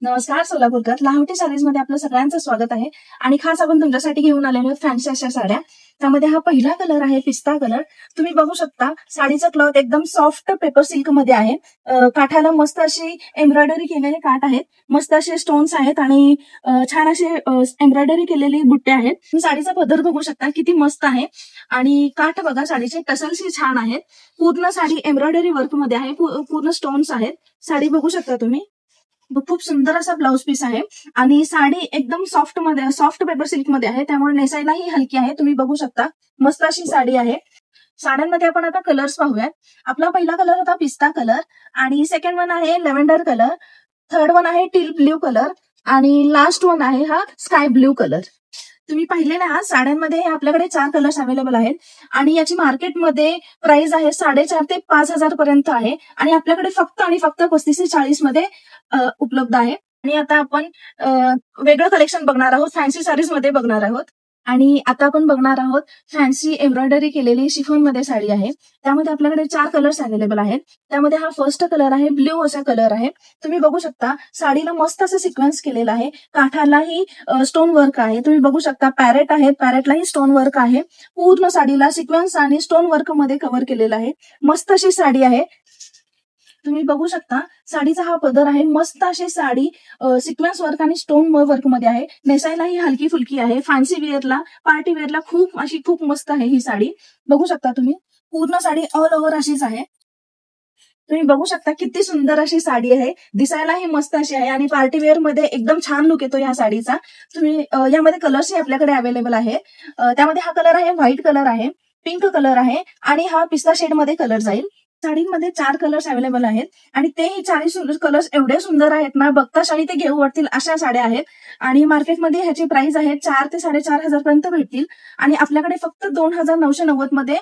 नमस्कार सोलापूरकर, लाहोटी साडीज मध्ये आपलं सगळ्यांचं स्वागत आहे. आणि खास आपण तुमच्यासाठी घेऊन आलेलो फॅन्सी अशा साड्या. त्यामध्ये हा पहिला कलर आहे पिस्ता कलर. तुम्ही बघू शकता साडीचं क्लॉथ एकदम सॉफ्ट पेपर सिल्क मध्ये आहे. काठाला मस्त अशी एम्ब्रॉयडरी केलेले काठ आहेत, मस्त असे स्टोन्स आहेत आणि छान असे एम्ब्रॉयडरी केलेली बुट्टे आहेत. तुम्ही साडीचा पदर बघू शकता किती मस्त आहे आणि काठ बघा साडीचे टसल्स छान आहेत. पूर्ण साडी एम्ब्रॉयडरी वर्क मध्ये आहे, पूर्ण स्टोन्स आहेत. साडी बघू शकता तुम्ही, खूप सुंदर असा ब्लाउज पीस आहे आणि साडी एकदम सॉफ्ट पेपर सिल्क मध्ये आहे, त्यामुळे नेसायलाही हलकी आहे. तुम्ही बघू शकता मस्त अशी साडी आहे. साड्यांमध्ये आपण आता कलर्स पाहूयात. आपला पहिला कलर होता पिस्ता कलर आणि सेकंड वन आहे लेव्हेंडर कलर, थर्ड वन आहे टील ब्ल्यू कलर आणि लास्ट वन आहे हा स्काय ब्ल्यू कलर. तुम्ही पाहिलेल्या आहात साड्यांमध्ये आपल्याकडे 4 कलर्स अवेलेबल आहेत आणि याची मार्केटमध्ये प्राइस आहे 4,500 ते 5,000 पर्यंत आहे आणि आपल्याकडे फक्त 35 ते 40 मध्ये उपलब्ध आहे. आणि आता आपण वेगळं कलेक्शन बघणार आहोत, फॅन्सी साडीज मध्ये बघणार आहोत. आणि आता आपण बघणार आहोत फॅन्सी एम्ब्रॉयडरी केलेली शिफॉन मध्ये साडी आहे. त्यामध्ये आपल्याकडे 4 कलर्स अवेलेबल आहेत. त्यामध्ये हा फर्स्ट कलर आहे, ब्ल्यू असा कलर आहे. तुम्ही बघू शकता साडीला मस्त असं सिक्वेन्स केलेलं आहे, काठालाही स्टोन वर्क आहे. तुम्ही बघू शकता पॅरेट आहे, पॅरेटलाही स्टोन वर्क आहे. पूर्ण साडीला सिक्वेन्स आणि स्टोन वर्क मध्ये कव्हर केलेलं आहे. मस्त अशी साडी आहे. तुम्ही बघू शकता साडीचा हा पदर आहे, मस्त अशी साडी सिक्वेन्स वर्क आणि स्टोन वर्क मध्ये आहे. नेसायलाही हलकी फुलकी आहे. फॅन्सी वेअरला, पार्टी वेअरला खूप मस्त आहे ही साडी. बघू शकता तुम्ही, पूर्ण साडी ऑल ओव्हर अशीच आहे. तुम्ही बघू शकता किती सुंदर अशी साडी आहे, दिसायलाही मस्त अशी आहे आणि पार्टी वेअर मध्ये एकदम छान लुक येतो या साडीचा. तुम्ही यामध्ये कलर्सही आपल्याकडे अवेलेबल आहे. त्यामध्ये हा कलर आहे, व्हाईट कलर आहे, पिंक कलर आहे आणि हा पिस्ता शेड मध्ये कलर जाईल. साडीमध्ये 4 कलर्स अवेलेबल आहेत आणि तेही 4 कलर्स एवढे सुंदर आहेत ना, बघता साडी ते घेऊ वाटतील अशा साड्या आहेत. आणि मार्केटमध्ये ह्याची प्राइस आहे 4 ते 4,500 पर्यंत भेटतील आणि आपल्याकडे फक्त 2,990 मध्ये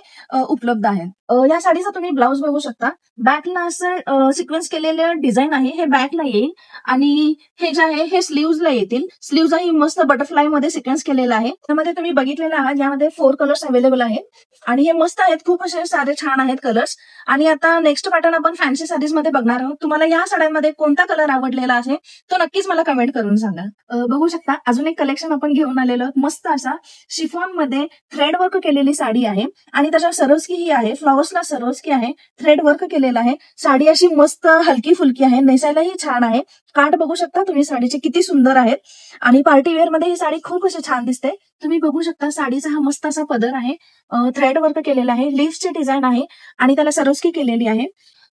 उपलब्ध आहे. या साडीचा तुम्ही ब्लाउज बघू शकता. बॅकला असं सिक्वेन्स केलेलं डिझाईन आहे, हे बॅकला येईल आणि हे जे आहे हे स्लीव्हजला येतील. स्लीव्हजही मस्त बटरफ्लाय मध्ये सिक्वेन्स केलेला आहे. त्यामध्ये तुम्ही बघितलेलं आहात, यामध्ये 4 कलर्स अवेलेबल आहेत आणि हे मस्त आहेत, खूप असे सारे छान आहेत कलर्स. आणि आता नेक्स्ट पॅटर्न आपण फॅन्सी साडीज मध्ये बघणार आहोत. तुम्हाला या साड्यांमध्ये कोणता कलर आवडलेला आहे तो नक्कीच मला कमेंट करून सांगा. बघू शकता अजून एक कलेक्शन आपण घेऊन आलेलो आहोत. मस्त असा शिफॉन मध्ये थ्रेड वर्क केलेली साडी आहे आणि त्याच्यावर सरोस्की ही आहे, फ्लॉवर्सला सरोस्की आहे, थ्रेड वर्क केलेला आहे. साडी अशी मस्त हलकी फुलकी आहे, नेसायलाही छान आहे. काठ बघू शकता तुम्ही साडीचे किती सुंदर आहेत आणि पार्टी वेअर मध्ये ही साडी खूप अशी छान दिसते. तुम्ही बघू शकता साडीचा हा मस्त असा पदर आहे, थ्रेड वर्क केलेला आहे, लीव्हची डिझाईन आहे आणि त्याला सरोस्की केलेली आहे.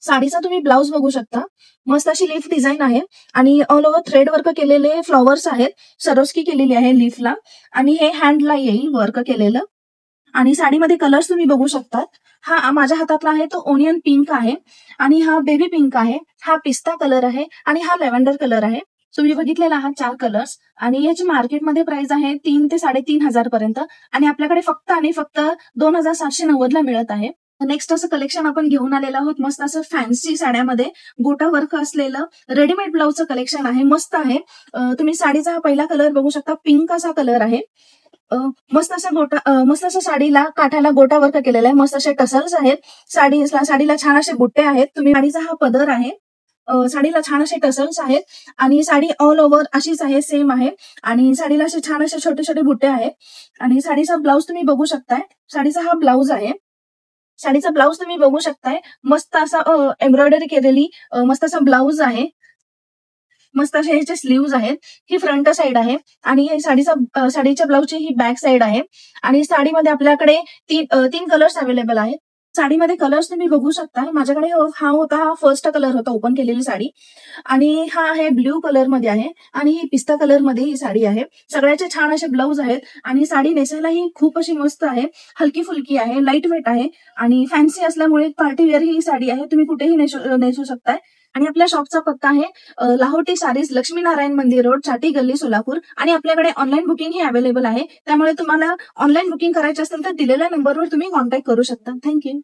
साडीचा तुम्ही ब्लाउज बघू शकता, मस्त अशी लीफ डिझाईन आहे आणि ऑल ओव्हर थ्रेड वर्क केलेले फ्लॉवर्स आहेत, सरोस्की केलेली आहे लीफला आणि हे हँडला येईल वर्क केलेलं. आणि साडीमध्ये कलर्स तुम्ही बघू शकता. हा माझ्या हातातला आहे तो ओनियन पिंक आहे आणि हा बेबी पिंक आहे, हा पिस्ता कलर आहे आणि हा लेव्हेंडर कलर आहे. तुम्ही बघितलेला आहात 4 कलर्स आणि याची मार्केटमध्ये प्राइस आहे 3 ते 3,500 पर्यंत आणि आपल्याकडे फक्त 2,790 ला मिळत आहे. नेक्स्ट असं कलेक्शन आपण घेऊन आलेलो आहोत, मस्त असं फॅन्सी साड्यामध्ये गोटा वर्क असलेलं रेडीमेड ब्लाउजचं कलेक्शन आहे, मस्त आहे. तुम्ही साडीचा हा पहिला कलर बघू शकता, पिंक असा कलर आहे. मस्त असं साडीला काठाला गोटा वर्क केलेला आहे, मस्त असे टसल्स आहेत. साडीला छान असे बुट्टे आहेत. तुम्ही साडीचा हा पदर आहे, साडीला छान असे टसल्स आहेत आणि साडी ऑल ओव्हर अशीच आहे, सेम आहे आणि साडीला असे छान असे छोटे छोटे बुट्टे आहेत. आणि साडीचा ब्लाउज तुम्ही बघू शकताय, साडीचा हा ब्लाउज आहे. साडीचा ब्लाउज तुम्ही बघू शकताय, मस्त असा एम्ब्रॉयडरी केलेली मस्त असा ब्लाउज आहे. मस्त असे ह्याचे स्लीव्ज आहेत, ही फ्रंट साइड आहे आणि साडीच्या ब्लाउजची ही बॅक साइड आहे. आणि साडीमध्ये आपल्याकडे 3 कलर्स अवेलेबल आहेत. साडीमध्ये कलर्स तुम्ही बघू शकता. माझ्याकडे हा फर्स्ट कलर होता ओपन केलेली साडी आणि हा आहे ब्ल्यू कलर मध्ये आहे आणि ही पिस्ता कलर मध्ये ही साडी आहे. सगळ्याचे छान असे ब्लाउज आहेत आणि साडी नेसायलाही खूप अशी मस्त आहे, हलकी फुलकी आहे, लाईट वेट आहे आणि फॅन्सी असल्यामुळे पार्टी वेअर ही साडी आहे, तुम्ही कुठेही नेसू शकताय. आणि आपल्या शॉपचा पत्ता आहे लाहोटी साडीज, लक्ष्मीनारायण मंदिर रोड, चाटी गल्ली, सोलापूर. आणि आपल्याकडे ऑनलाईन बुकिंग ही अवेलेबल आहे, त्यामुळे तुम्हाला ऑनलाईन बुकिंग करायची असेल तर दिलेल्या नंबरवर तुम्ही कॉन्टॅक्ट करू शकता. थँक्यू.